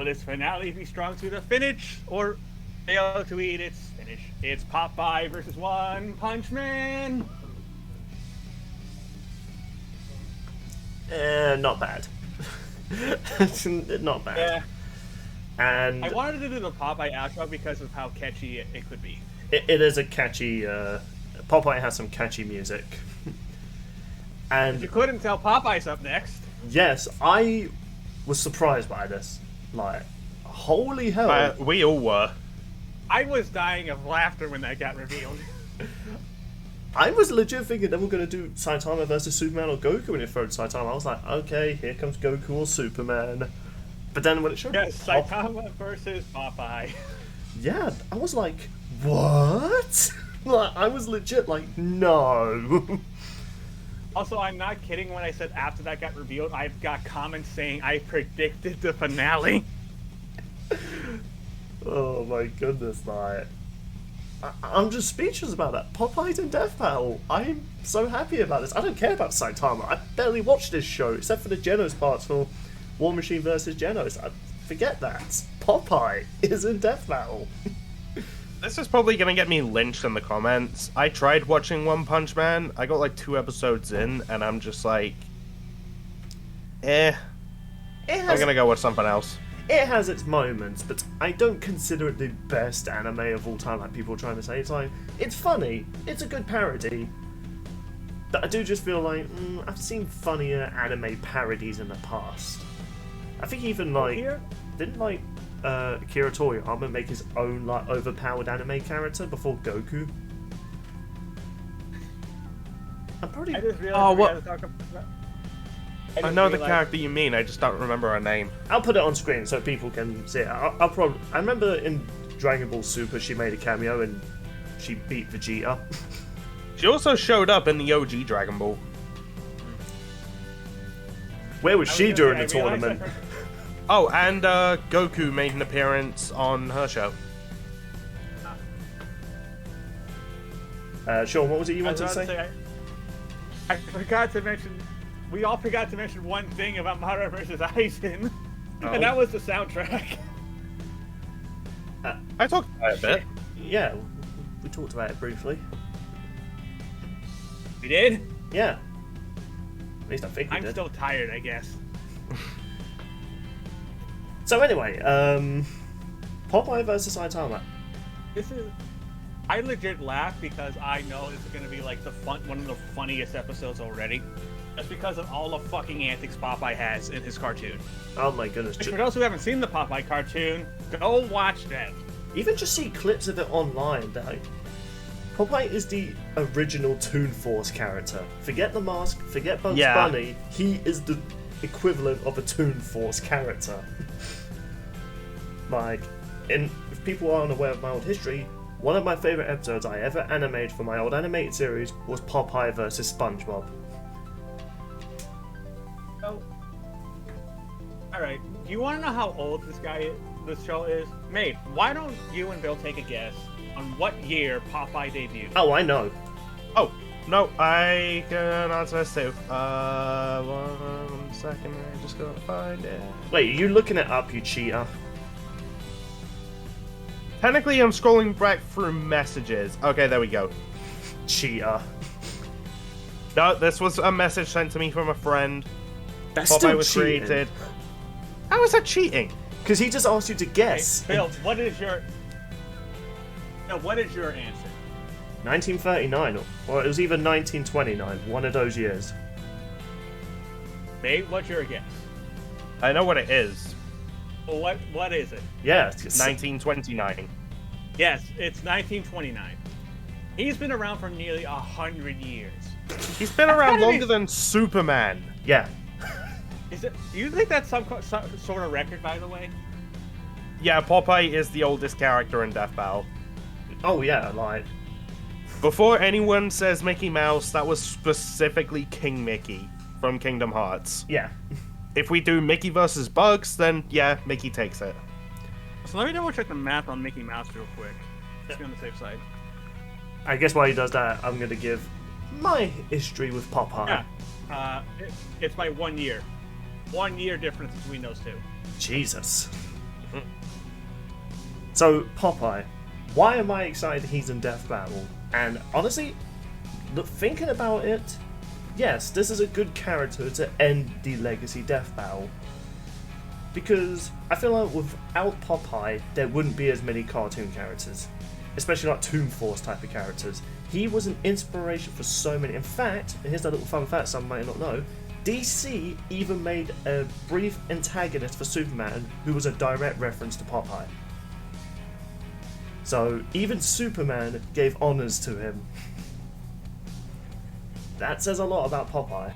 this finale be strong to the finish, or fail to eat its finish? It's Popeye versus One Punch Man. Not bad. Not bad. Yeah. And I wanted to do the Popeye outro because of how catchy it could be. it is a catchy. Popeye has some catchy music. And You couldn't tell Popeye's up next. yes, I was surprised by this. Like, holy hell! We all were. I was dying of laughter when that got revealed. I was legit thinking they were going to do Saitama versus Superman or Goku when it thrown Saitama. I was like, okay, here comes Goku or Superman. But then when it showed Yes, Saitama versus Popeye. yeah, I was like, what? Like, I was legit like, no. Also, I'm not kidding when I said after that got revealed, I've got comments saying I predicted the finale. Oh my goodness, like, I'm just speechless about that. Popeye's in Death Battle. I'm so happy about this. I don't care about Saitama. I barely watched this show, except for the Genos parts for War Machine versus Genos. Forget that. Popeye is in Death Battle. This is probably gonna get me lynched in the comments. I tried watching One Punch Man. I got like 2 episodes in, and I'm just like, I'm gonna go with something else. It has its moments, but I don't consider it the best anime of all time, like people are trying to say. It's like, it's funny, it's a good parody, but I do just feel like, I've seen funnier anime parodies in the past. I think even like, didn't like Akira Toriyama make his own like overpowered anime character before Goku? I'm probably... I just realized Oh, we what? had to talk about... I know the character you mean, I just don't remember her name. I'll put it on screen so people can see it. I'll probably... I remember in Dragon Ball Super she made a cameo and she beat Vegeta. She also showed up in the OG Dragon Ball. Where was she during the tournament? Oh, and Goku made an appearance on her show. Sean, what was it you wanted to say? I forgot to mention... We all forgot to mention one thing about Mara versus Aizen, and that was the soundtrack. I talked about it a bit. Yeah, we talked about it briefly. We did? Yeah. At least I think we I'm did. still tired, I guess. So anyway, Popeye versus Saitama. This is... I legit laugh because I know this is going to be like one of the funniest episodes already. Just because of all the fucking antics Popeye has in his cartoon. Oh my goodness. For those who haven't seen the Popeye cartoon, go watch that. Even just see clips of it online, like, Popeye is the original Toon Force character. Forget the mask, forget Bugs Bunny, he is the equivalent of a Toon Force character. Like, if people aren't aware of my old history, one of my favourite episodes I ever animated for my old animated series was Popeye vs. SpongeBob. So, alright, you want to know how old this show is? Mate, why don't you and Bill take a guess on what year Popeye debuted? Oh, I know. Oh, no, I can answer this too. 1 second, I just gotta find it. Wait, are you looking it up, you cheater? Technically, I'm scrolling back through messages. Okay, there we go. Cheater. No, this was a message sent to me from a friend. That's Popeye still was cheating. created. How is that cheating? Because he just asked you to guess. Hey, Bill, what is your answer? 1939, or it was either 1929, one of those years. Mate, what's your guess? I know what it is. Well, what is it? Yeah, 1929. Yes, it's 1929. He's been around for nearly 100 years. He's been around longer than Superman. Yeah. Do you think that's some sort of record, by the way? Yeah, Popeye is the oldest character in Death Battle. Oh yeah, like... Before anyone says Mickey Mouse, that was specifically King Mickey from Kingdom Hearts. Yeah. If we do Mickey versus Bugs, then yeah, Mickey takes it. So let me double check the math on Mickey Mouse real quick. Just be on the safe side. I guess while he does that, I'm going to give my history with Popeye. Yeah. It's by 1 year. 1 year difference between those two. Jesus. So, Popeye. Why am I excited he's in Death Battle? And honestly, thinking about it, yes, this is a good character to end the Legacy Death Battle. Because I feel like without Popeye, there wouldn't be as many cartoon characters. Especially like Toon Force type of characters. He was an inspiration for so many. In fact, here's a little fun fact some might not know. DC even made a brief antagonist for Superman who was a direct reference to Popeye. So even Superman gave honours to him. That says a lot about Popeye.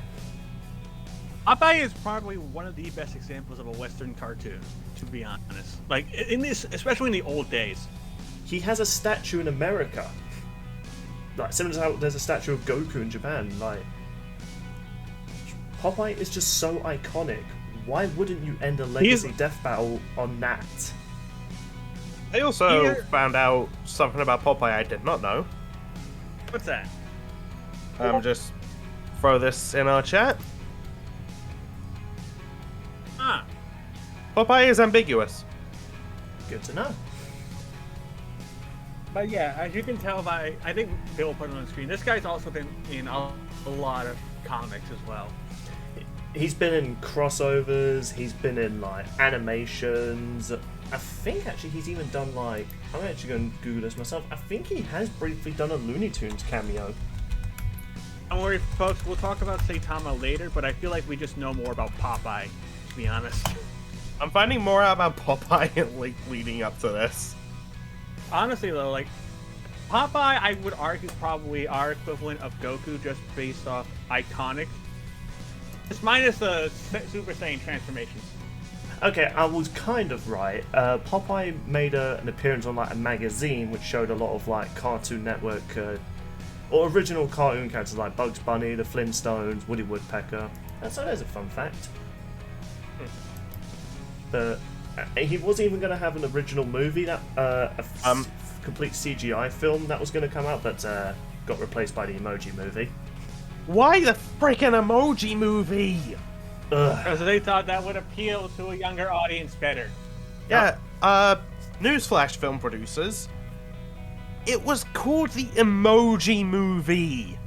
Popeye is probably one of the best examples of a Western cartoon, to be honest. Like in this, especially in the old days. He has a statue in America. Like similar to how there's a statue of Goku in Japan. Like Popeye is just so iconic. Why wouldn't you end a Legacy Death Battle on that? I also found out something about Popeye I did not know. What's that? Just throw this in our chat. Ah. Popeye is ambiguous. Good to know. But yeah, as you can tell by, I think Bill put it on the screen, this guy's also been in a lot of comics as well. He's been in crossovers, he's been in like animations. I think actually he's even done like, I'm actually going to Google this myself. I think he has briefly done a Looney Tunes cameo. Don't worry folks, we'll talk about Saitama later, but I feel like we just know more about Popeye, to be honest. I'm finding more out about Popeye like leading up to this. Honestly though, like, Popeye, I would argue, probably our equivalent of Goku, just based off iconic. Just minus the Super Saiyan transformations. Okay, I was kind of right. Popeye made an appearance on like a magazine which showed a lot of like Cartoon Network or original cartoon characters like Bugs Bunny, the Flintstones, Woody Woodpecker. So there's a fun fact. But he wasn't even going to have an original movie, that complete CGI film that was going to come out, but got replaced by the Emoji Movie. Why the freaking Emoji Movie? Because they thought that would appeal to a younger audience better. Yeah, newsflash, film producers. It was called the Emoji Movie.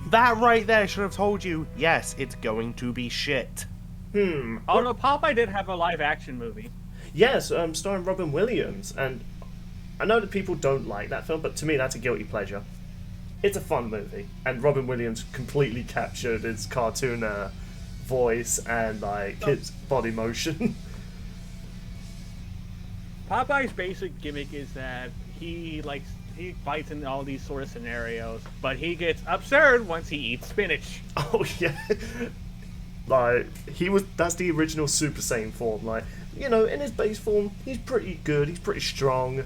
That right there should have told you, yes, it's going to be shit. Although Popeye did have a live-action movie. Yes, starring Robin Williams, and I know that people don't like that film, but to me that's a guilty pleasure. It's a fun movie, and Robin Williams completely captured his cartoon voice and like his body motion. Popeye's basic gimmick is that he fights in all these sort of scenarios, but he gets absurd once he eats spinach. Oh yeah. Like, that's the original Super Saiyan form. Like, you know, in his base form, he's pretty good, he's pretty strong.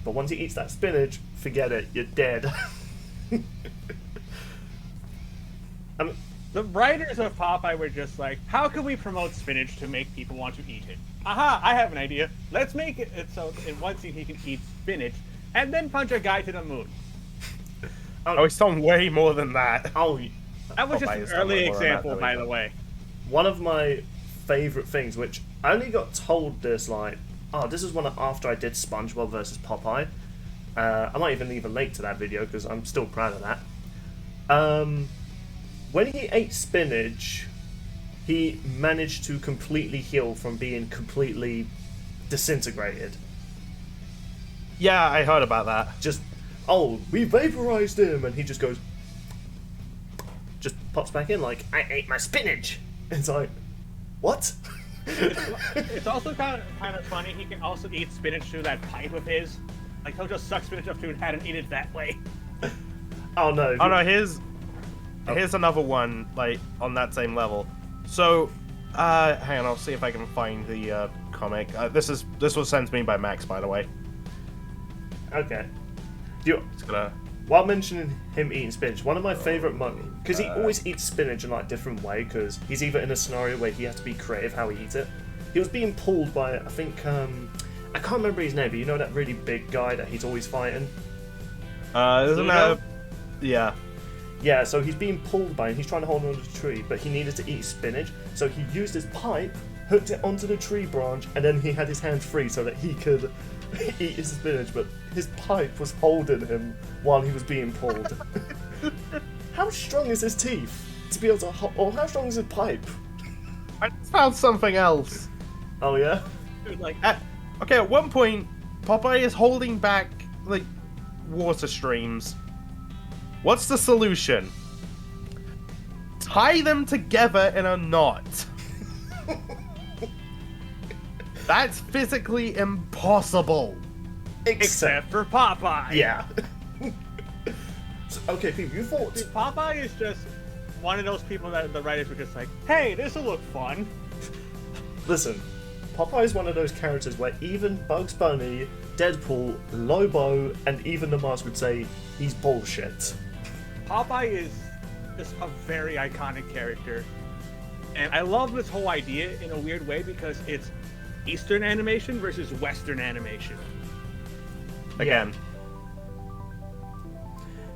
But once he eats that spinach, forget it, you're dead. The writers of Popeye were just like, how can we promote spinach to make people want to eat it? Aha, I have an idea. Let's make it so in one scene he can eat spinach, and then punch a guy to the moon. Oh, he's done way more than that. Oh, that was just an early example, by the way. One of my favourite things, which I only got told this, like, this is one after I did SpongeBob versus Popeye. I might even leave a link to that video, because I'm still proud of that. When he ate spinach, he managed to completely heal from being completely disintegrated. Yeah, I heard about that. Just, we vaporized him, and he just goes, just pops back in like, I ate my spinach. It's like, what? It's also kind of funny. He can also eat spinach through that pipe of his. Like, he'll just suck spinach up through his head and eat it that way. Oh no! Oh no! Here's another one, like, on that same level. So, hang on, I'll see if I can find the comic. This was sent to me by Max, by the way. Okay. Gonna... While mentioning him eating spinach, one of my favourite moments, because he always eats spinach in like a different way, because he's either in a scenario where he has to be creative how he eats it. He was being pulled by, I think, I can't remember his name, but you know that really big guy that he's always fighting? Isn't that... Yeah. Yeah, so he's being pulled by him, he's trying to hold on to the tree, but he needed to eat spinach, so he used his pipe, hooked it onto the tree branch, and then he had his hands free so that he could eat his spinach, but his pipe was holding him while he was being pulled. How strong is his teeth to be able to or how strong is his pipe? I found something else. Oh yeah? Dude, like, Okay, at one point, Popeye is holding back, like, water streams. What's the solution? Tie them together in a knot. That's physically impossible. except for Popeye. Yeah. So, okay, Pete, you thought... Dude, Popeye is just one of those people that the writers were just like, hey, this'll look fun. Listen, Popeye is one of those characters where even Bugs Bunny, Deadpool, Lobo, and even the Mask would say he's bullshit. Popeye is just a very iconic character. And I love this whole idea in a weird way because it's Eastern animation versus Western animation. Again.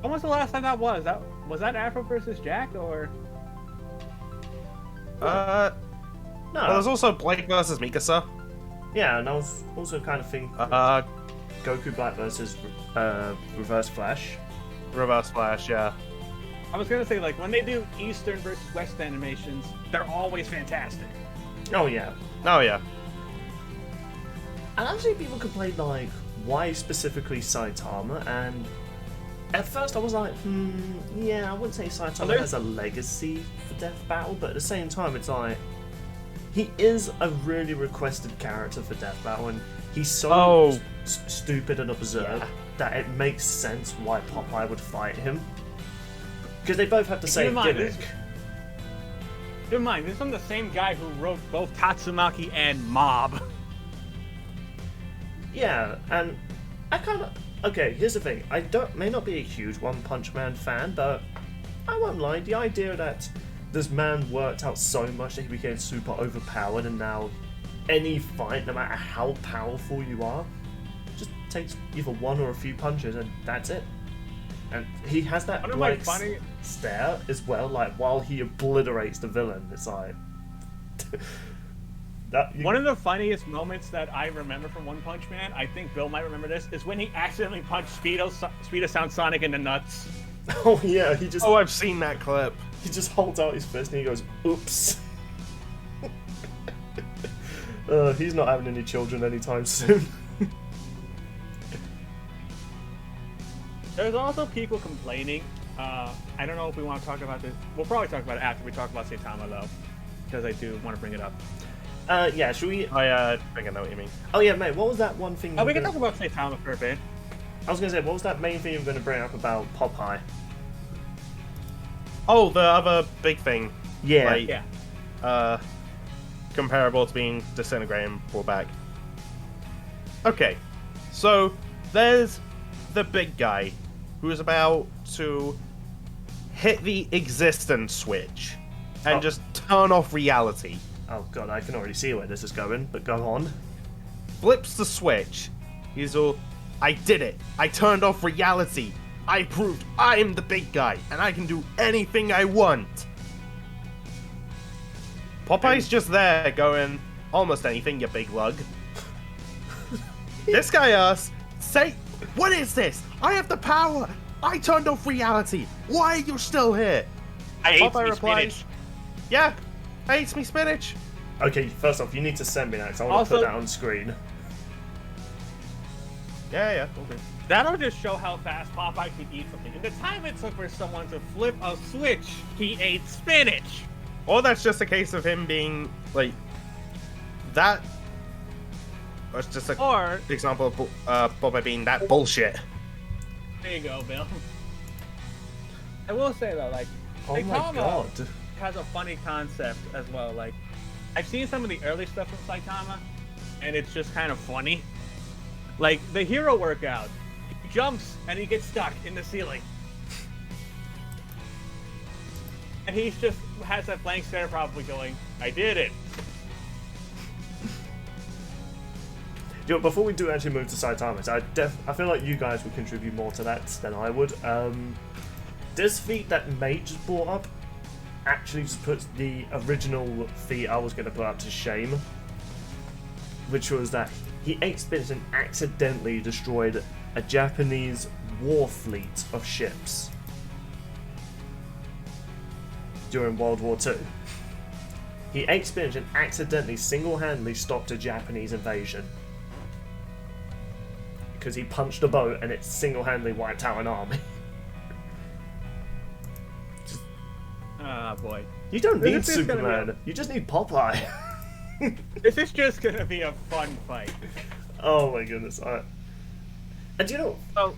When was the last time that was? Was that Afro versus Jack or? No. Well, there's also Blake versus Mikasa. Yeah, and I was also kind of thinking Goku Black versus Reverse Flash. Reverse Flash, yeah. I was gonna say, like, when they do Eastern versus West animations, they're always fantastic. Oh yeah. Oh, yeah. And actually people complained like, why specifically Saitama? And at first I was like, yeah, I wouldn't say Saitama has a legacy for Death Battle, but at the same time it's like, he is a really requested character for Death Battle, and he's so stupid and absurd that it makes sense why Popeye would fight him. Because they both have the same gimmick. Keep in mind, this is from the same guy who wrote both Tatsumaki and Mob. Yeah, and I kind of... Okay, here's the thing. I may not be a huge One Punch Man fan, but I won't lie. The idea that this man worked out so much that he became super overpowered, and now any fight, no matter how powerful you are, just takes either one or a few punches, and that's it. And he has that like stare as well, like while he obliterates the villain. It's like one of the funniest moments that I remember from One Punch Man, I think Bill might remember this, is when he accidentally punched Speedo Sound Sonic in the nuts. Oh yeah, he just... Oh, I've seen that clip. He just holds out his fist and he goes, oops. He's not having any children anytime soon. There's also people complaining. I don't know if we want to talk about this. We'll probably talk about it after we talk about Saitama, though, because I do want to bring it up. Yeah, should we... I think I know what you mean. Oh yeah, mate, what was that one thing... We can talk about Saitama for a bit. I was going to say, what was that main thing you were going to bring up about Popeye? Oh, the other big thing. Yeah. Like, Yeah. Comparable to being disintegrated and pulled back. Okay, so there's the big guy who's about to hit the existence switch and just turn off reality. Oh god, I can already see where this is going, but go on. Flips the switch. He's all, I did it. I turned off reality. I proved I'm the big guy, and I can do anything I want. Popeye's just there going, almost anything, you big lug. This guy asks, say, what is this? I have the power. I turned off reality. Why are you still here? I hate Popeye replies, spinach. yeah, I ate me spinach. Okay, first off, you need to send me that, because I want to put that on screen. Yeah, okay. That'll just show how fast Popeye can eat something. In the time it took for someone to flip a switch, he ate spinach. Or that's just a case of him being, like, that... That's just an example of Popeye being that bullshit. There you go, Bill. I will say, though, like, Oh my god. has a funny concept as well. Like, I've seen some of the early stuff from Saitama, and it's just kind of funny. Like, the hero workout. He jumps, and he gets stuck in the ceiling. And he just has that blank stare probably going, I did it. You know, before we do actually move to Saitama, I feel like you guys would contribute more to that than I would. This feat that Mate just brought up actually just puts the original feat I was going to put up to shame, which was that he ate spinach and accidentally destroyed a Japanese war fleet of ships during World War II. He ate spinach and accidentally single-handedly stopped a Japanese invasion. Because he punched a boat and it single-handedly wiped out an army. Ah, boy. You don't need This is gonna Superman, you just need Popeye. This is just gonna be a fun fight. Oh my goodness. And do you know, So,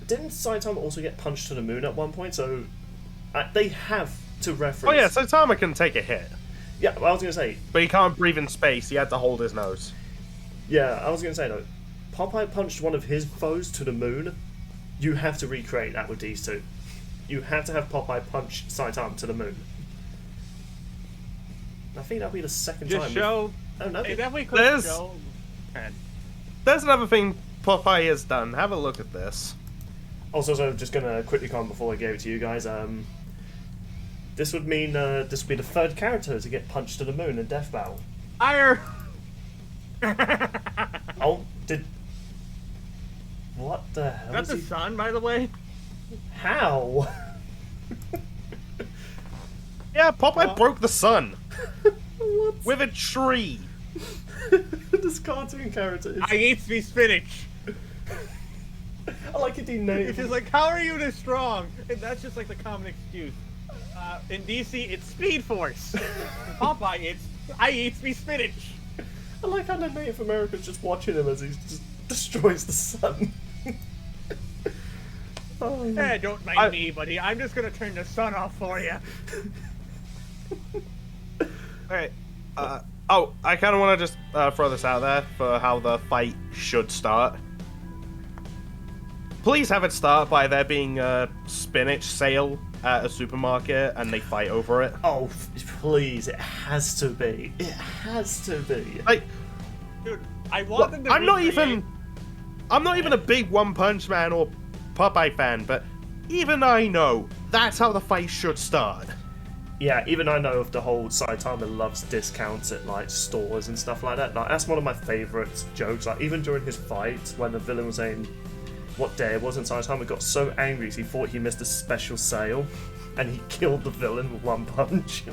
didn't Saitama also get punched to the moon at one point? So they have to reference... Oh yeah, Saitama can take a hit. Yeah, I was going to say... But he can't breathe in space, he had to hold his nose. Yeah, I was going to say, though, Popeye punched one of his foes to the moon. You have to recreate that with these two. You have to have Popeye punch Saitama to the moon. I think that'll be the second just time. show. Oh, no. It definitely could There's- show. Man. There's another thing Popeye has done. Have a look at this. Also, so just going to quickly comment before I give it to you guys. This would mean this would be the third character to get punched to the moon in Death Battle. Fire! Oh, what the hell That's is the he... sun, by the way. How? Yeah, Popeye What? broke the sun What? with a tree. This cartoon character is... I eat me spinach. I like it named. It's just like, how are you this strong? And that's just like the common excuse. In DC, it's Speed Force. In Popeye, it's I eat me spinach. I like how the Native Americans just watching him as he just destroys the sun. Oh, Eh, don't mind me, buddy. I'm just gonna turn the sun off for you. Alright. Oh, I kind of want to just throw this out there for how the fight should start. Please have it start by there being a spinach sale at a supermarket and they fight over it. oh, please! It has to be. It has to be. Like, Dude, I want them to I'm not recreate- even a big One Punch Man or Popeye fan, but even I know that's how the fight should start. Yeah, even I know of the whole Saitama loves discounts at like stores and stuff like that. Like that's one of my favourite jokes. Like even during his fight, when the villain was saying what day it was, and Saitama got so angry he thought he missed a special sale, and he killed the villain with one punch.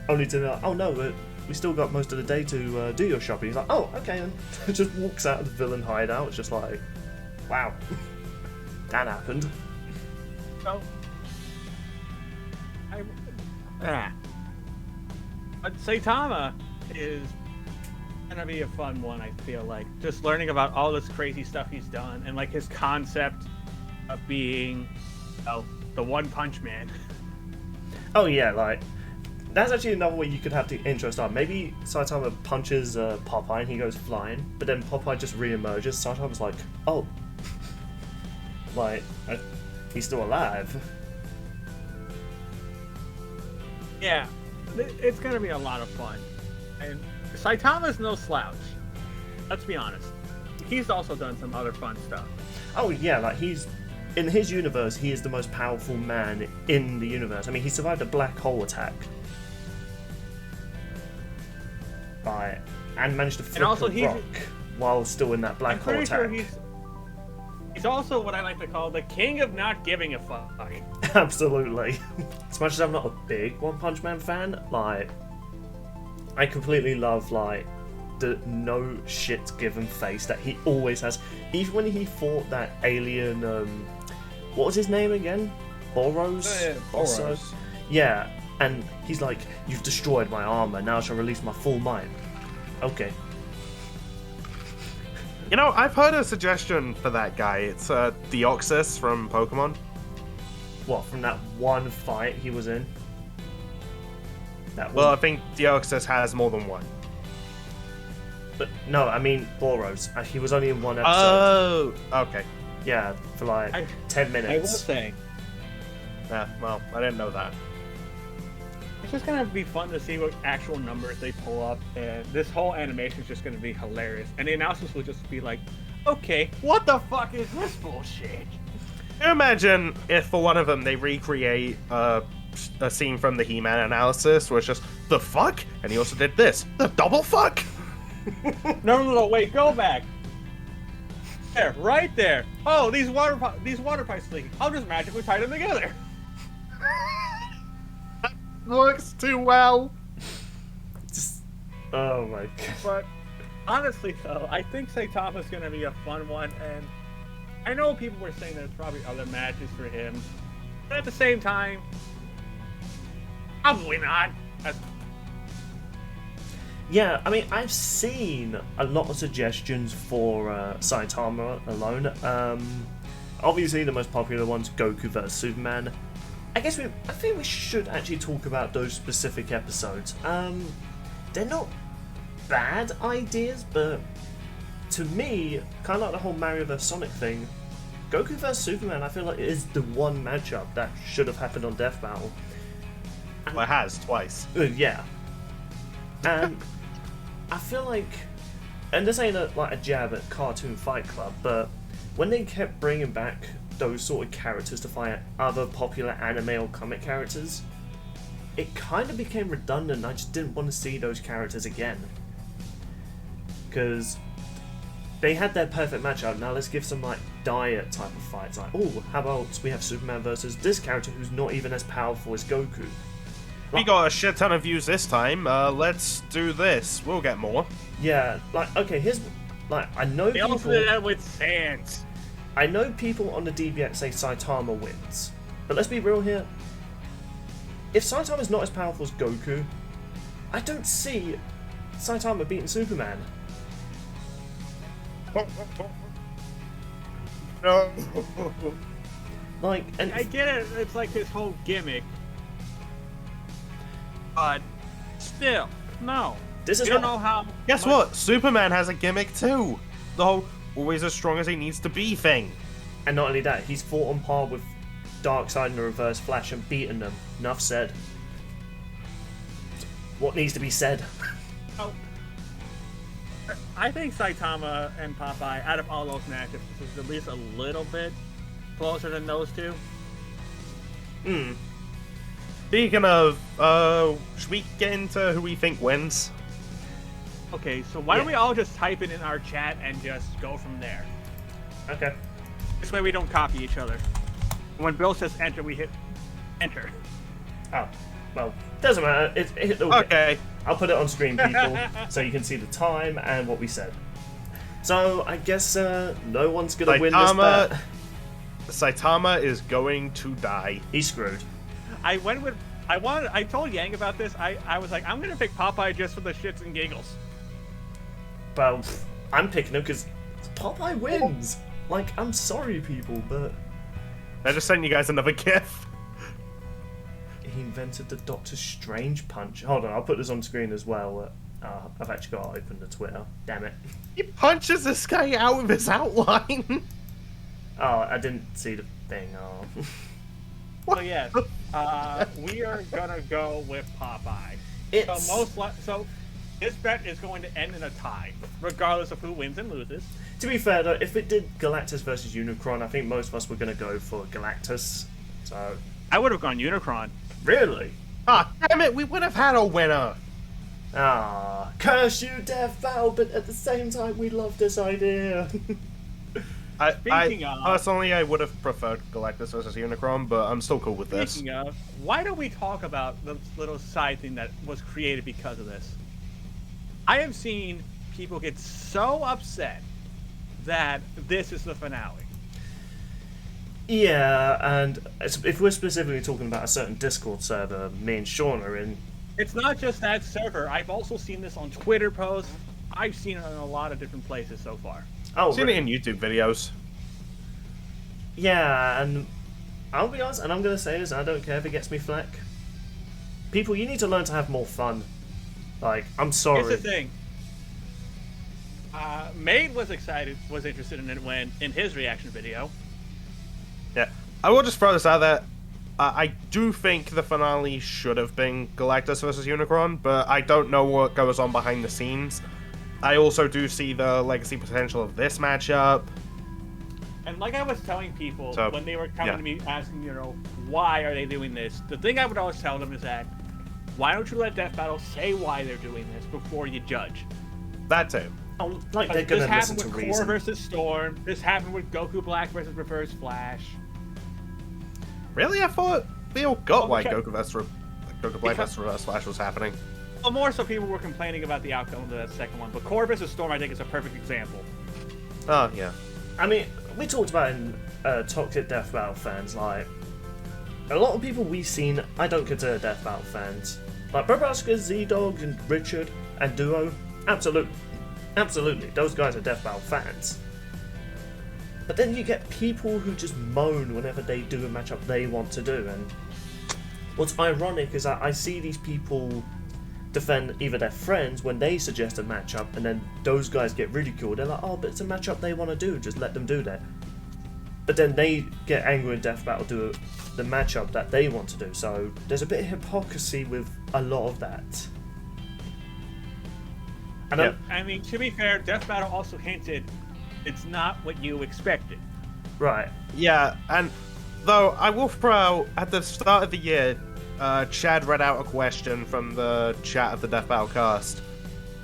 Only to be like, oh no, we still got most of the day to do your shopping. He's like, oh, okay, and just walks out of the villain hideout. It's just like, wow, that happened. So, But Saitama is gonna be a fun one, I feel like. Just learning about all this crazy stuff he's done and like his concept of being, the One Punch Man. Oh yeah, like that's actually another way you could have the intro start. Maybe Saitama punches Popeye and he goes flying, but then Popeye just re-emerges. Saitama's like, oh, like he's still alive. Yeah, it's gonna be a lot of fun. And Saitama's no slouch. Let's be honest. He's also done some other fun stuff. Oh yeah, like he's in his universe, he is the most powerful man in the universe. I mean, he survived a black hole attack, right, and managed to flip also a he's- rock while still in that black I'm hole pretty attack. sure he's also what I like to call the king of not giving a fuck. Absolutely. As much as I'm not a big One Punch Man fan, like I completely love like the no shit given face that he always has. Even when he fought that alien, what was his name again? Boros? Also? Yeah, and he's like, you've destroyed my armor, now I shall release my full might. Okay. You know, I've heard a suggestion for that guy. It's Deoxys from Pokemon. What, from that one fight he was in? That Well, I was, think Deoxys has more than one. but no, I mean Boros. He was only in one episode. Oh, okay. Yeah, for like 10 minutes. say. Yeah, well, I didn't know that. It's just gonna be fun to see what actual numbers they pull up, and this whole animation is just gonna be hilarious. And the analysis will just be like, okay, what the fuck is this bullshit? Can you imagine if for one of them they recreate a scene from the He-Man analysis where it's just The fuck? And he also did this. The double fuck? No, wait, go back. There, right there. Oh, these water pipes leaking. I'll just magically tie them together. Works too well. Just, oh my god. But honestly, though, I think Saitama's gonna be a fun one, and I know people were saying there's probably other matches for him, but at the same time, probably not. Yeah, I mean, I've seen a lot of suggestions for Saitama alone. Obviously, the most popular one's Goku vs Superman. I think we should actually talk about those specific episodes. They're not bad ideas, but to me, kind of like the whole Mario vs Sonic thing, Goku vs Superman, I feel like it is the one matchup that should have happened on Death Battle. Well, it has twice. Yeah. And I feel like, and this ain't like a jab at Cartoon Fight Club, but when they kept bringing back those sort of characters to fight other popular anime or comic characters, it kind of became redundant. I just didn't want to see those characters again. Because they had their perfect matchup. Now let's give some like diet type of fights. Like, oh, how about we have Superman versus this character who's not even as powerful as Goku. We got a shit ton of views this time. Let's do this. We'll get more. Yeah, like, okay, here's, like, I know They also did that with Sans. I know people on the DBX say Saitama wins, but let's be real here. If Saitama's not as powerful as Goku, I don't see Saitama beating Superman. No. Like, and I get it. It's like his whole gimmick, but still, no. this is You don't what, know how. Guess what? Superman has a gimmick too. The whole always as strong as he needs to be thing. and not only that, he's fought on par with Darkseid and the Reverse Flash and beaten them. Enough said. What needs to be said? Oh, I think Saitama and Popeye, out of all those matchups, is at least a little bit closer than those two. Speaking of, should we get into who we think wins? Okay, so why don't we all just type it in our chat and just go from there? Okay. This way we don't copy each other. When Bill says enter, we hit enter. Oh, well, doesn't matter. Okay. I'll put it on screen, people, so you can see the time and what we said. So, I guess no one's gonna win this bet. Saitama is going to die. He's screwed. I told Yang about this. I was like, I'm gonna pick Popeye just for the shits and giggles. Well, I'm picking him because Popeye wins. Like, I'm sorry, people, but I just sent you guys another gif. he invented the Doctor Strange punch. Hold on, I'll put this on screen as well. I've actually got to open the Twitter. Damn it. He punches this guy out of his outline. Oh, I didn't see the thing. Oh. So yes, we are gonna go with Popeye. It's... So this bet is going to end in a tie, regardless of who wins and loses. To be fair, though, if it did Galactus versus Unicron, I think most of us were going to go for Galactus. So... I would have gone Unicron. Really? Ah, damn it, we would have had a winner. Ah, curse you, Death Battle, but at the same time, we love this idea. Personally, I would have preferred Galactus versus Unicron, but I'm still cool with this. Speaking of, why don't we talk about the little side thing that was created because of this? I have seen people get so upset that this is the finale. Yeah, and if we're specifically talking about a certain Discord server me and Sean are in... It's not just that server. I've also seen this on Twitter posts. I've seen it in a lot of different places so far. Oh, I've seen it in YouTube videos. Yeah, and I'll be honest, and I'm going to say this, I don't care if it gets me flack. People, you need to learn to have more fun. Like, I'm sorry. Here's the thing. Maid was interested in it when, in his reaction video. Yeah, I will just throw this out there. I do think the finale should have been Galactus versus Unicron, but I don't know what goes on behind the scenes. I also do see the legacy potential of this matchup. And like I was telling people So, when they were coming to me asking, why are they doing this? The thing I would always tell them is that Why don't you let Death Battle say why they're doing this before you judge? That too. Oh, like they're This gonna listen happened to with Core reason. versus Storm. This happened with Goku Black versus Reverse Flash. Really? I thought we all got Well, why because- Goku Black vs. Reverse Flash was happening. Well, more so people were complaining about the outcome of the second one, but Core versus Storm, I think, is a perfect example. Oh, yeah. I mean, we talked about in Toxic Death Battle fans, like, a lot of people we've seen, I don't consider Death Battle fans. Like, Bobaska, Z-Dog, and Richard, and Duo, absolutely. Absolutely, those guys are Death Battle fans. But then you get people who just moan whenever they do a matchup they want to do, and what's ironic is that I see these people defend either their friends when they suggest a matchup, and then those guys get ridiculed. They're like, oh, but it's a matchup they want to do, just let them do that. But then they get angry in Death Battle, do the matchup that they want to do, so there's a bit of hypocrisy with a lot of that. And Yeah. I mean, to be fair, Death Battle also hinted it's not what you expected. right. Yeah, and though I will throw out, at the start of the year, Chad read out a question from the chat of the Death Battle cast.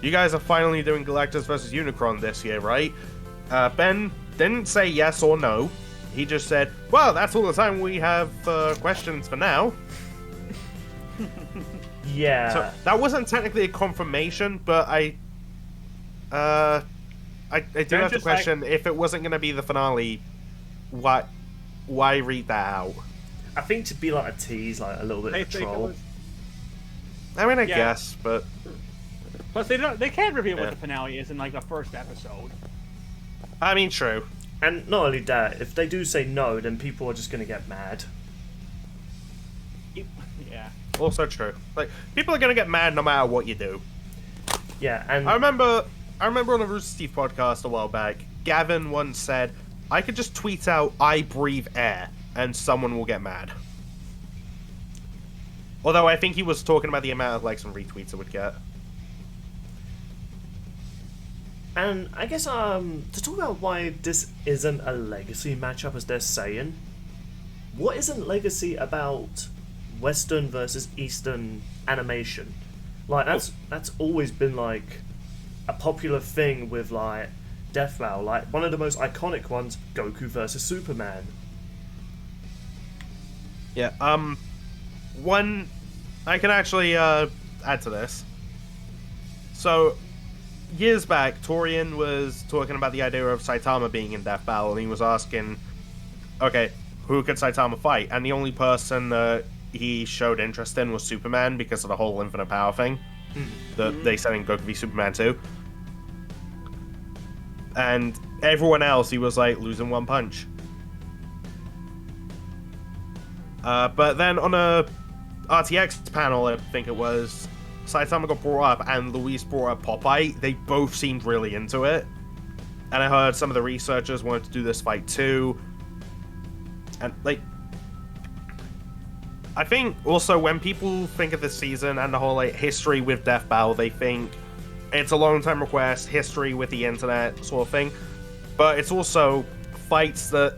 You guys are finally doing Galactus vs. Unicron this year, right? Ben didn't say yes or no. He just said, well, that's all the time we have questions for now. Yeah. So that wasn't technically a confirmation, but I do have the just like- question, if it wasn't going to be the finale, why read that out? I think to be like a tease, like a little bit They of a think it troll. was. I mean, I Yeah. guess, but Plus, they can't reveal Yeah. what the finale is in like the first episode. I mean, true. And not only that, if they do say no, then people are just going to get mad. Yeah. Also true. Like, people are gonna get mad no matter what you do. Yeah, and I remember on a Roosterteeth podcast a while back, Gavin once said, I could just tweet out, I breathe air, and someone will get mad. Although I think he was talking about the amount of likes and retweets it would get. And I guess to talk about why this isn't a legacy matchup as they're saying, what isn't legacy about Western versus Eastern animation? Like that's always been like a popular thing with like Death Battle. Like one of the most iconic ones, Goku versus Superman. Yeah, one I can actually add to this. So years back, Torian was talking about the idea of Saitama being in Death Battle, and he was asking, okay, who could Saitama fight? And the only person that he showed interest in was Superman because of the whole infinite power thing that they said in Goku v Superman 2. And everyone else, he was like losing one punch. But then on a RTX panel, I think it was, Saitama got brought up and Luis brought up Popeye. They both seemed really into it. And I heard some of the researchers wanted to do this fight too. And, like, I think also when people think of this season and the whole, like, history with Death Battle, they think it's a long-time request, history with the internet sort of thing. But it's also fights that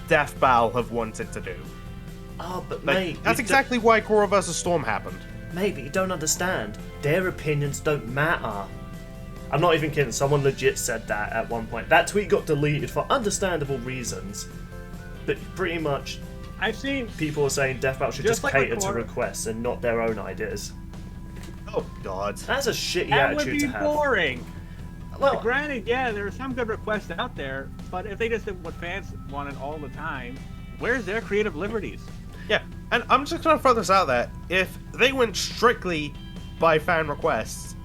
Death Battle have wanted to do. Oh, but Like, mate, that's exactly why Korra vs. Storm happened. Mate, but you don't understand. Their opinions don't matter. I'm not even kidding. Someone legit said that at one point. That tweet got deleted for understandable reasons. But pretty much, I've seen. people are saying Death Battle should Just just like cater with to Korra. requests and not their own ideas. Oh, God. That's a shitty That would attitude be to have. boring. Well, Granted, yeah, there are some good requests out there, but if they just did what fans wanted all the time, where's their creative liberties? Yeah, and I'm just gonna throw this out there. If they went strictly by fan requests,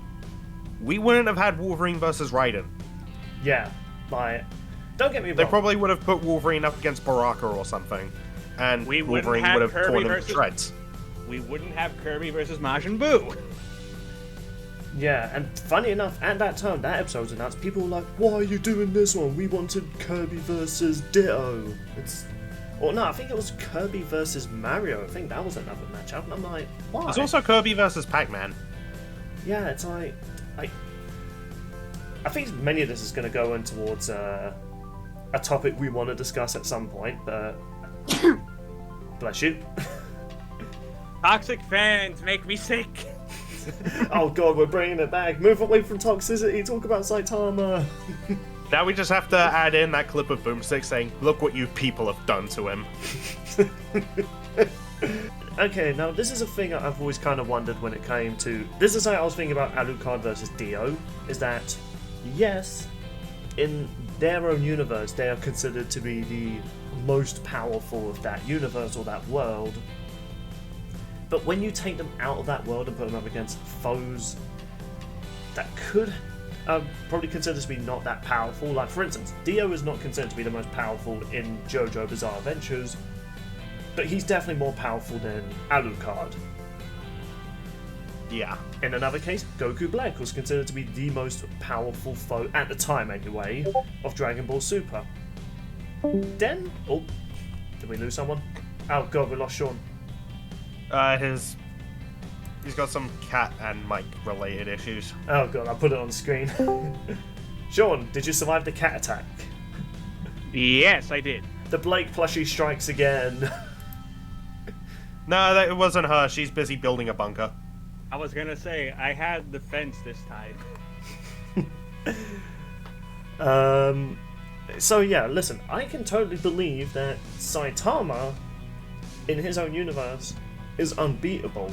we wouldn't have had Wolverine versus Raiden. yeah, like, don't get me They wrong. probably would have put Wolverine up against Baraka or something, and We wouldn't Wolverine have would have Kirby torn him to versus- shreds. We wouldn't have Kirby versus Majin Buu. Yeah, and funny enough, at that time, that episode was announced, people were like, why are you doing this one? We wanted Kirby versus Ditto. Or no, I think it was Kirby versus Mario. I think that was another matchup. And I'm like, why? There's also Kirby versus Pac-Man. Yeah, it's like, I think many of this is going to go in towards a topic we want to discuss at some point, but bless you. Toxic fans make me sick. Oh god, we're bringing it back. Move away from toxicity. Talk about Saitama. Now we just have to add in that clip of Boomstick saying, "Look what you people have done to him." Okay, now this is a thing I've always kind of wondered when it came to... This is something I was thinking about Alucard versus Dio, is that, yes, in their own universe, they are considered to be the most powerful of that universe or that world. But when you take them out of that world and put them up against foes that could probably considered to be not that powerful, like for instance, Dio is not considered to be the most powerful in JoJo Bizarre Adventures, but he's definitely more powerful than Alucard. Yeah. In another case, Goku Black was considered to be the most powerful foe, at the time anyway, of Dragon Ball Super. Then... Oh, did we lose someone? Oh god, we lost Sean. He's got some cat and mic related issues. Oh god, I put it on screen. Sean, did you survive the cat attack? Yes, I did. The Blake plushie strikes again. No, it wasn't her. She's busy building a bunker. I was gonna say, I had the fence this time. So yeah, listen, I can totally believe that Saitama, in his own universe, is unbeatable.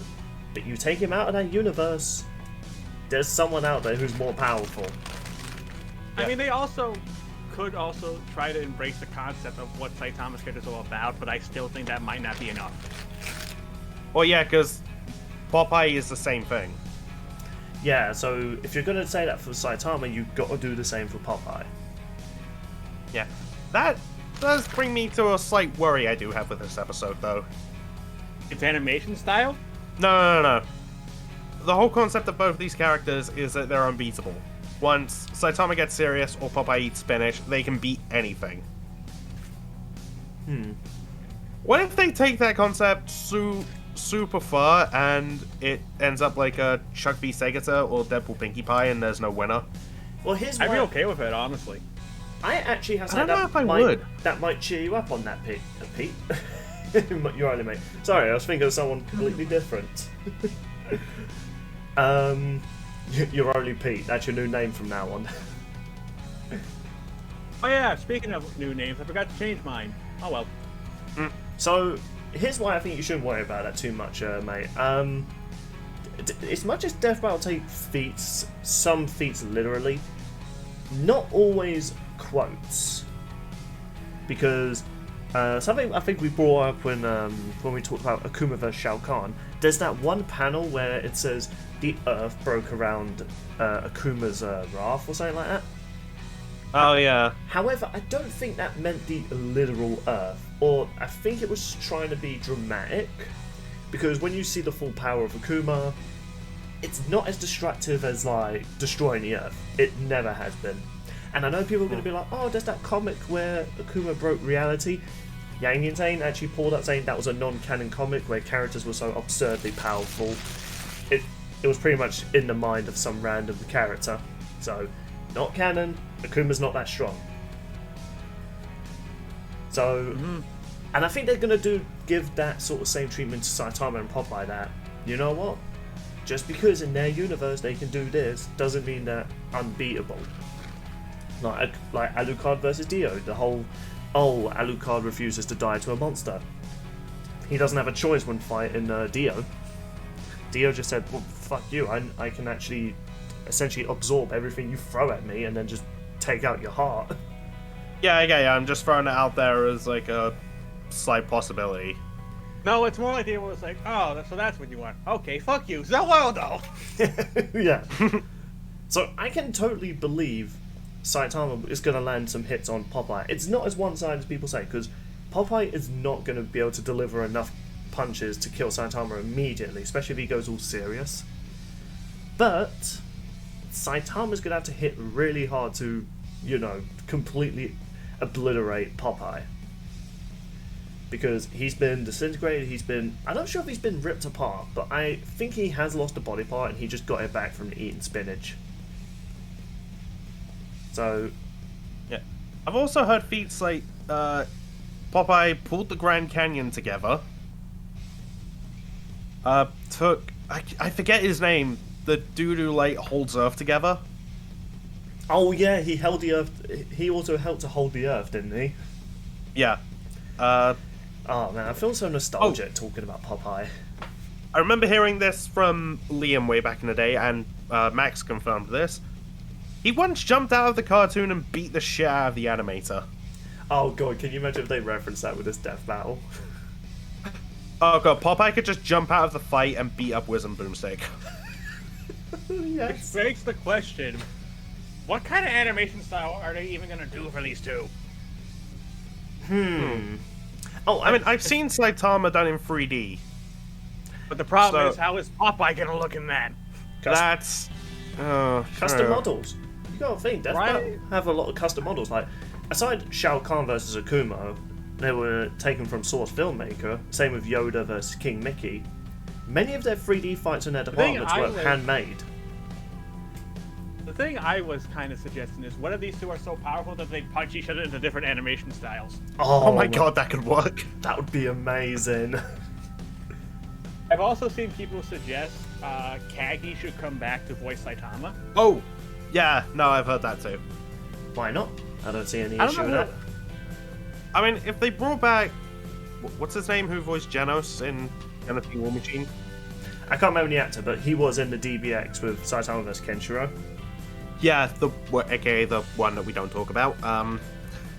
But you take him out of that universe, there's someone out there who's more powerful. I mean, they could also try to embrace the concept of what Saitama's character is all about, but I still think that might not be enough. Well, yeah, because Popeye is the same thing. Yeah, so if you're going to say that for Saitama, you've got to do the same for Popeye. Yeah. That does bring me to a slight worry I do have with this episode, though. It's animation style? No. The whole concept of both these characters is that they're unbeatable. Once Saitama gets serious or Popeye eats spinach, they can beat anything. What if they take that concept super far and it ends up like a Chuck v. Segata or Deadpool Pinkie Pie and there's no winner? Well, here's why... I'd be okay with it, honestly. I actually have I don't something know if I would. that might cheer you up on that, Pete. Pete? You're only mate. Sorry, I was thinking of someone completely different. You're only Pete. That's your new name from now on. Oh yeah, speaking of new names, I forgot to change mine. Oh well. So, here's why I think you shouldn't worry about that too much, mate. As much as Death Battle take feats, some feats literally, not always quotes. Because something I think we brought up when we talked about Akuma vs Shao Kahn, there's that one panel where it says the earth broke around Akuma's wrath or something like that. Oh, yeah. However, I don't think that meant the literal earth, or I think it was trying to be dramatic, because when you see the full power of Akuma, it's not as destructive as, like, destroying the earth. It never has been. And I know people are going to be like, oh, there's that comic where Akuma broke reality. Yang Insane actually pulled up saying that was a non-canon comic where characters were so absurdly powerful. It was pretty much in the mind of some random character. So, not canon, Akuma's not that strong. So, and I think they're going to give that sort of same treatment to Saitama and Popeye, that, you know what? Just because in their universe they can do this, doesn't mean they're unbeatable. Like Alucard versus Dio, the whole, oh, Alucard refuses to die to a monster. He doesn't have a choice when fighting Dio. Dio just said, well, fuck you, I can actually essentially absorb everything you throw at me and then just take out your heart. Yeah, I'm just throwing it out there as like a slight possibility. No, it's more like it was like, oh, so that's what you want. Okay, fuck you. So well, though. Yeah. So I can totally believe Saitama is going to land some hits on Popeye. It's not as one-sided as people say, because Popeye is not going to be able to deliver enough punches to kill Saitama immediately, especially if he goes all serious. But Saitama's going to have to hit really hard to, you know, completely obliterate Popeye. Because he's been disintegrated, I'm not sure if he's been ripped apart, but I think he has lost a body part and he just got it back from eating spinach. So, yeah. I've also heard feats like Popeye pulled the Grand Canyon together. took I forget his name. The dude who like holds Earth together. Oh yeah, he held the Earth. He also helped to hold the Earth, didn't he? Yeah. Oh man, I feel so nostalgic talking about Popeye. I remember hearing this from Liam way back in the day, and Max confirmed this. He once jumped out of the cartoon and beat the shit out of the animator. Oh god, can you imagine if they referenced that with this death battle? Oh god, Popeye could just jump out of the fight and beat up Wiz and Boomstick. Yes. Which begs the question, what kind of animation style are they even gonna do for these two? Oh, I mean, I've seen Saitama done in 3D. But the problem So- is, how is Popeye gonna look in that? That's... custom true. models. You gotta think, Death Right. Battle have a lot of custom models. Like, aside Shao Kahn versus Akumo, they were taken from Source Filmmaker. Same with Yoda versus King Mickey. Many of their 3D fights in their thing departments I were was- handmade. The thing I was kind of suggesting is, what if these two are so powerful that they punch each other into different animation styles? Oh my god, that could work. that would be amazing. I've also seen people suggest Kagi should come back to voice Saitama. Oh, yeah, no, I've heard that too. Why not? I don't see any I don't issue with know that. I mean, if they brought back... What's his name who voiced Genos in Anything War Machine? I can't remember the actor, but he was in the DBX with Saitama vs Kenshiro. Yeah, aka the one that we don't talk about.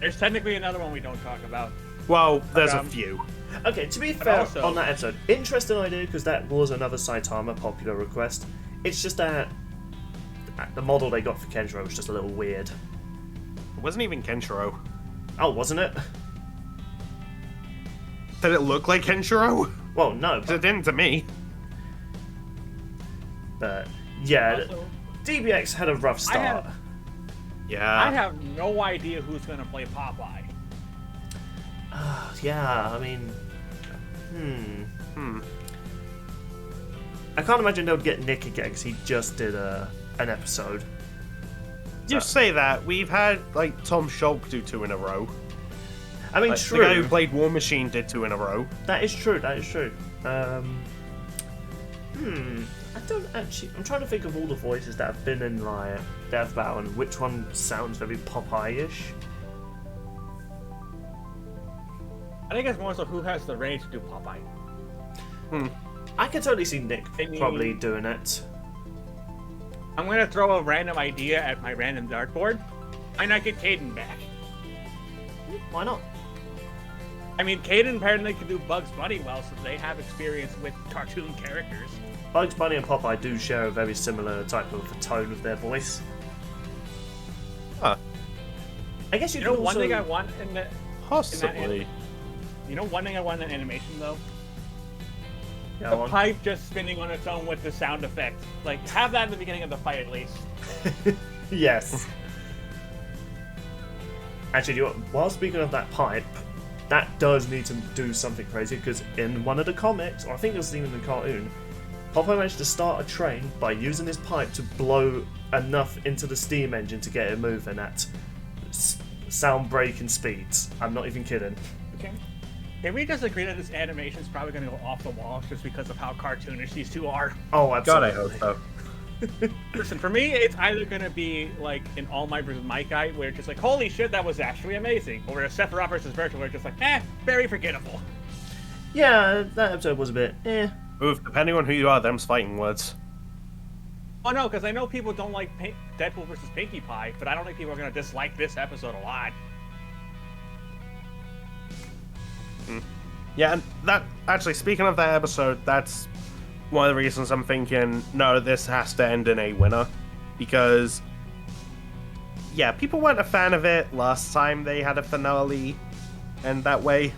There's technically another one we don't talk about. Well, there's a Um, few. Okay, to be fair, also- on that episode, interesting idea because that was another Saitama popular request. It's just that the model they got for Kenshiro was just a little weird. It wasn't even Kenshiro. Oh, wasn't it? Did it look like Kenshiro? Well, no, 'Cause it didn't to me. but yeah, Also, DBX had a rough start. Yeah. I have no idea who's gonna play Popeye. Yeah, I mean, I can't imagine they would get Nick again because he just did an episode. You say that. We've had, like, Tom Schulk do 2 in a row. I mean, Like, true. The guy who played War Machine did 2 in a row. That is true. That is true. I don't actually. I'm trying to think of all the voices that have been in like Death Battle and which one sounds very Popeye-ish. I think it's more so who has the range to do Popeye. I could totally see Nick I mean- probably doing it. I'm gonna throw a random idea at my random dartboard. Why not get Caden back? Why not? I mean, Caden apparently can do Bugs Bunny well, so they have experience with cartoon characters. Bugs Bunny and Popeye do share a very similar type of tone of their voice. Huh. I guess you, You know, could one also... thing I want in the, Possibly. you know, one thing I want in animation though, Go the on. pipe just spinning on its own with the sound effect. Like, have that at the beginning of the fight at least. Yes. Actually, while speaking of that pipe, that does need to do something crazy because in one of the comics, or I think it was even in the cartoon, Popeye managed to start a train by using his pipe to blow enough into the steam engine to get it moving at sound-breaking speeds. I'm not even kidding. Okay. Can we just agree that this animation is probably gonna go off the wall just because of how cartoonish these two are? Oh, God, absolutely. I hope so. Listen, for me, it's either gonna be like an All Might vs. Might guy, where it's just like, holy shit, that was actually amazing, or a Sephiroth vs. Virtual, where it's just like, very forgettable. Yeah, that episode was a bit, Oof, depending on who you are, them's fighting words. Oh no, because I know people don't like Deadpool vs. Pinkie Pie, but I don't think people are gonna dislike this episode a lot. Yeah, and that, actually, speaking of that episode, that's one of the reasons I'm thinking, no, this has to end in a winner. Because, yeah, people weren't a fan of it last time they had a finale end that way.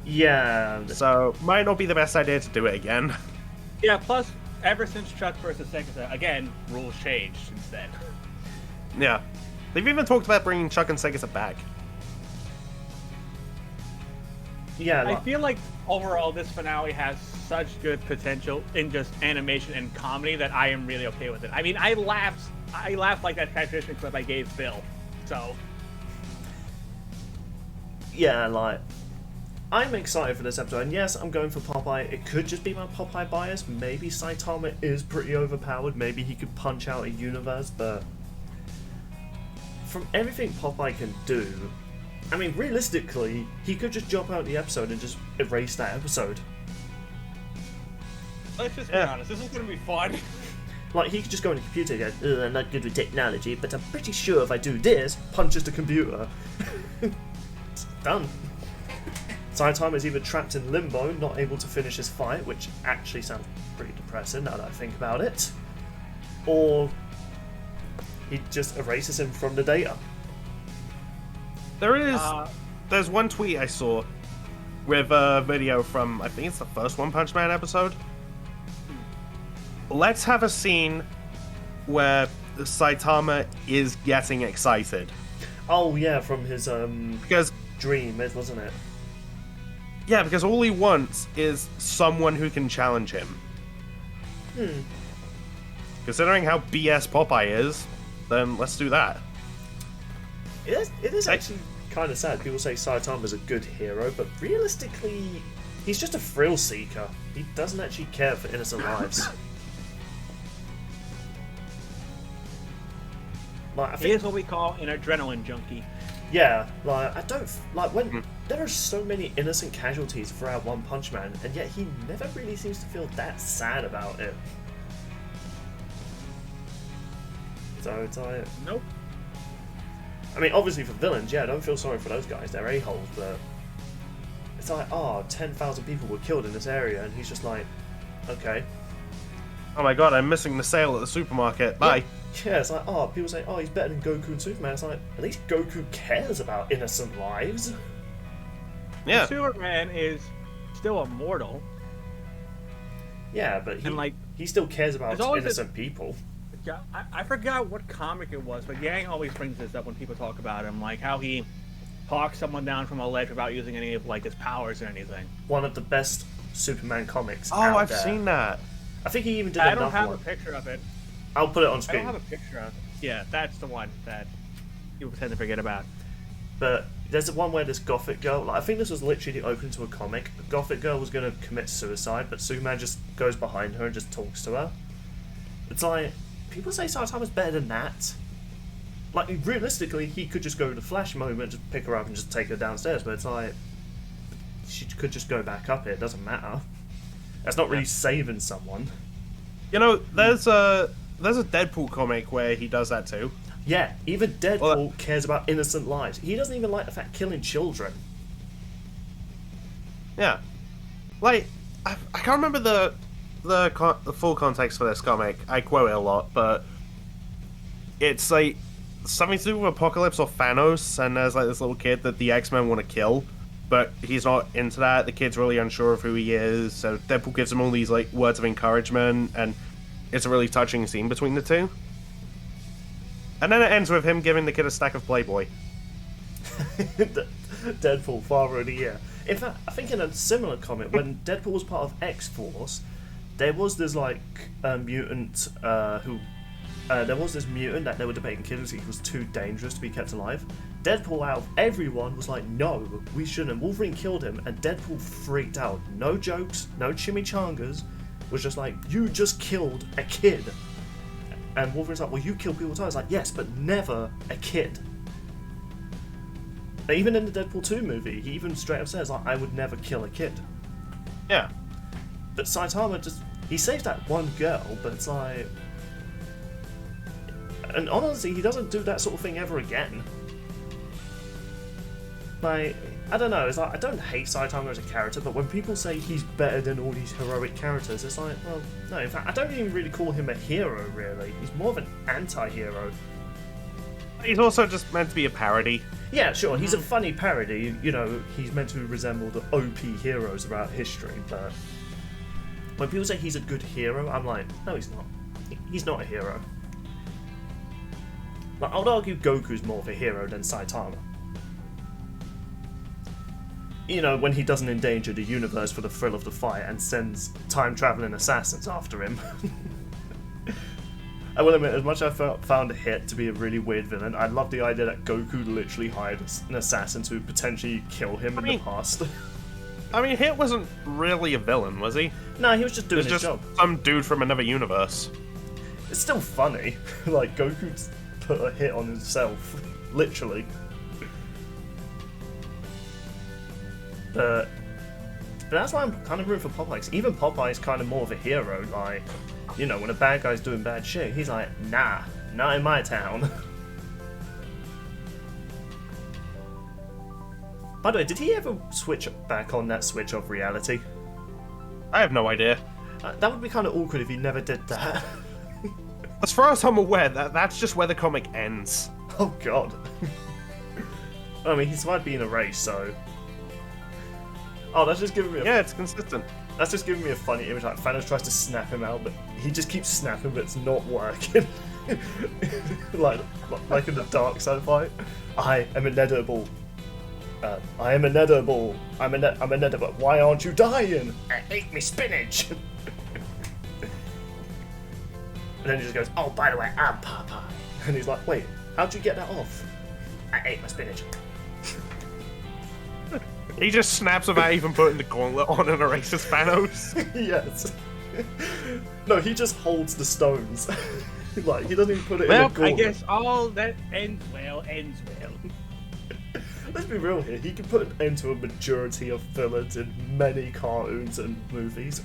yeah. So, might not be the best idea to do it again. Yeah, plus, ever since Chuck vs. Sekita, again, rules changed since then. Yeah. They've even talked about bringing Chuck and Segata back. Yeah, I like, feel like overall this finale has such good potential in just animation and comedy that I am really okay with it. I mean, I laughed like that transition clip I gave Phil. So, yeah, like I'm excited for this episode, and yes, I'm going for Popeye. It could just be my Popeye bias. Maybe Saitama is pretty overpowered. Maybe he could punch out a universe, but from everything Popeye can do, I mean, realistically, he could just jump out the episode and just erase that episode. Let's just be honest, this is going to be fun. Like, he could just go on the computer and go, I'm not good with technology, but I'm pretty sure if I do this, punches the computer. It's done. Saitama is either trapped in limbo, not able to finish his fight, which actually sounds pretty depressing now that I think about it, or he just erases him from the data. There's one tweet I saw with a video from, I think it's the first One Punch Man episode. Let's have a scene where Saitama is getting excited. Oh yeah, from his Because dream, wasn't it? Yeah, because all he wants is someone who can challenge him. Considering how BS Popeye is, then let's do that. It is actually kind of sad. People say Saitama's a good hero, but realistically, he's just a thrill seeker. He doesn't actually care for innocent lives. Like, I think, He is what we call an adrenaline junkie. yeah, like, I don't like when there are so many innocent casualties throughout One Punch Man, and yet he never really seems to feel that sad about it. So it's like, Nope. I mean, obviously for villains, yeah, don't feel sorry for those guys, they're a-holes, but it's like, 10,000 people were killed in this area, and he's just like, okay. Oh my god, I'm missing the sale at the supermarket. Bye. Yeah, it's like, people say, he's better than Goku and Superman. It's like, at least Goku cares about innocent lives. Yeah. Superman is still immortal. Yeah, but he still cares about innocent people. Yeah, I forgot what comic it was, but Yang always brings this up when people talk about him, like how he talks someone down from a ledge without using any of like his powers or anything. One of the best Superman comics Oh, out I've there. seen that. I think he even did I another don't have one. a picture of it. I'll put it on I screen. don't have a picture of it. Yeah, that's the one that people tend to forget about. But there's the one where this Gothic girl, like, I think this was literally the opening to a comic. The Gothic girl was going to commit suicide, but Superman just goes behind her and just talks to her. It's like, people say Saitama's better than that. Like, realistically, he could just go to the Flash moment, just pick her up and just take her downstairs, but it's like, she could just go back up here, it doesn't matter. That's not really saving someone. You know, there's a Deadpool comic where he does that too. Yeah, even Deadpool cares about innocent lives. He doesn't even like the fact killing children. Yeah. Like, I can't remember the full context for this comic. I quote it a lot, but it's like something to do with Apocalypse or Thanos, and there's like this little kid that the X-Men want to kill, but he's not into that. The kid's really unsure of who he is, so Deadpool gives him all these like words of encouragement, and it's a really touching scene between the two. And then it ends with him giving the kid a stack of Playboy. Deadpool, Father of the Year. In fact, I think in a similar comic, when Deadpool was part of X-Force, there was this like mutant there was this mutant that they were debating killing because he was too dangerous to be kept alive. Deadpool, out of everyone, was like, no, we shouldn't. Wolverine killed him, and Deadpool freaked out. No jokes, no chimichangas. Was just like, you just killed a kid. And Wolverine's like, well, you kill people too. I was like, yes, but never a kid. Even in the Deadpool 2 movie, he even straight up says, like, I would never kill a kid. Yeah. But Saitama he saves that one girl, but it's like... And honestly, he doesn't do that sort of thing ever again. Like, I don't know, it's like, I don't hate Saitama as a character, but when people say he's better than all these heroic characters, it's like, well, no, in fact, I don't even really call him a hero, really. He's more of an anti-hero. He's also just meant to be a parody. Yeah, sure, he's a funny parody, you know, he's meant to resemble the OP heroes throughout history, but when people say he's a good hero, I'm like, no, he's not. He's not a hero. Like, I would argue Goku's more of a hero than Saitama. You know, when he doesn't endanger the universe for the thrill of the fight and sends time-traveling assassins after him. I will admit, as much as I found Hit to be a really weird villain, I love the idea that Goku literally hired an assassin to potentially kill him in the past. I mean, Hit wasn't really a villain, was he? No, he was just It doing was his just job. some dude from another universe. It's still funny. Like, Goku put a hit on himself. Literally. But that's why I'm kind of rooting for Popeye. 'Cause even Popeye's kind of more of a hero. Like, you know, when a bad guy's doing bad shit, he's like, nah, not in my town. By the way, did he ever switch back on that switch of reality? I have no idea. That would be kind of awkward if he never did that. As far as I'm aware, that's just where the comic ends. Oh god. I mean, he survived being erased, so... Oh, that's just giving me a... Yeah, it's consistent. That's just giving me a funny image. Like, Thanos tries to snap him out, but he just keeps snapping, but it's not working. like in the Dark Side fight. I am inedible. I am inedible. I'm inedible. Why aren't you dying? I ate me spinach. And then he just goes, oh, by the way, I'm Popeye. And he's like, wait, how'd you get that off? I ate my spinach. He just snaps without even putting the gauntlet on and erases Thanos. Yes. No, he just holds the stones. Like, he doesn't even put it in Well, a gauntlet. I guess all that ends well. Let's be real here. He can put an end to a majority of villains in many cartoons and movies.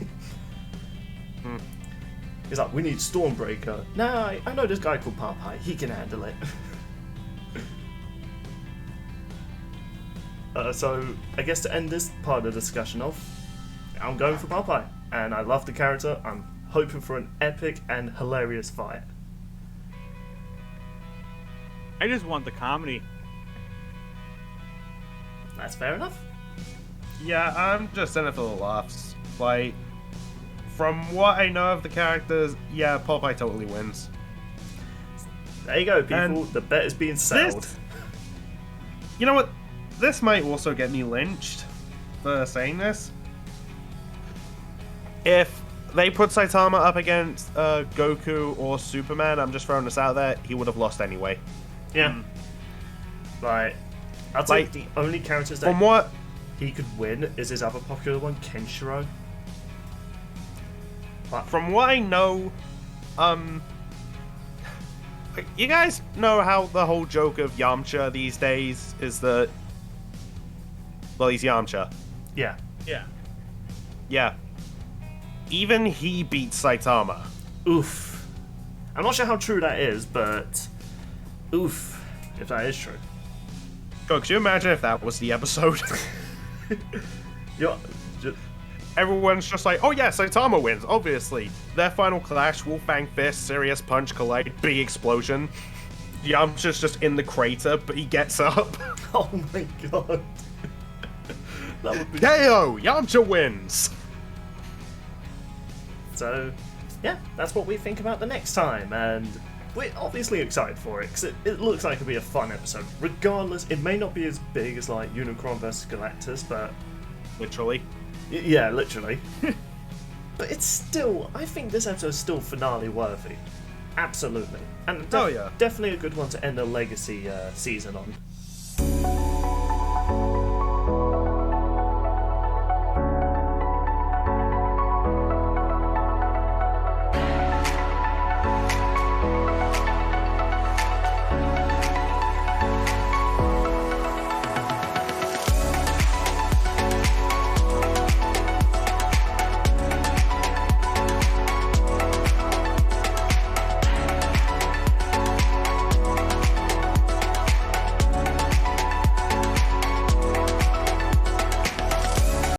He's like, we need Stormbreaker. Nah, I know this guy called Popeye. He can handle it. So, I guess to end this part of the discussion off, I'm going for Popeye. And I love the character. I'm hoping for an epic and hilarious fight. I just want the comedy. That's fair enough. Yeah, I'm just in it for the laughs. Like, from what I know of the characters, yeah, Popeye totally wins. There you go, people. And the bet is being settled. You know what? This might also get me lynched for saying this. If they put Saitama up against Goku or Superman, I'm just throwing this out there, he would have lost anyway. Yeah. Right. I'd say the only characters that From what... he could win is his other popular one, Kenshiro. From what I know, you guys know how the whole joke of Yamcha these days is that, well, he's Yamcha. Yeah. Yeah. Yeah. Even he beats Saitama. Oof. I'm not sure how true that is, but oof, if that is true. God, could you imagine if that was the episode? Everyone's just like, oh yeah, Saitama wins, obviously. Their final clash, Wolfang Fist, Serious Punch collide, big explosion. Yamcha's just in the crater, but he gets up. Oh my god. That would be... KO! Yamcha wins! So, yeah, that's what we think about the next time, and we're obviously excited for it, because it looks like it'll be a fun episode. Regardless, it may not be as big as, like, Unicron vs. Galactus, but... Literally. Yeah, literally. But it's still, I think this episode's still finale worthy. Absolutely. And Oh, yeah. definitely a good one to end a legacy season on.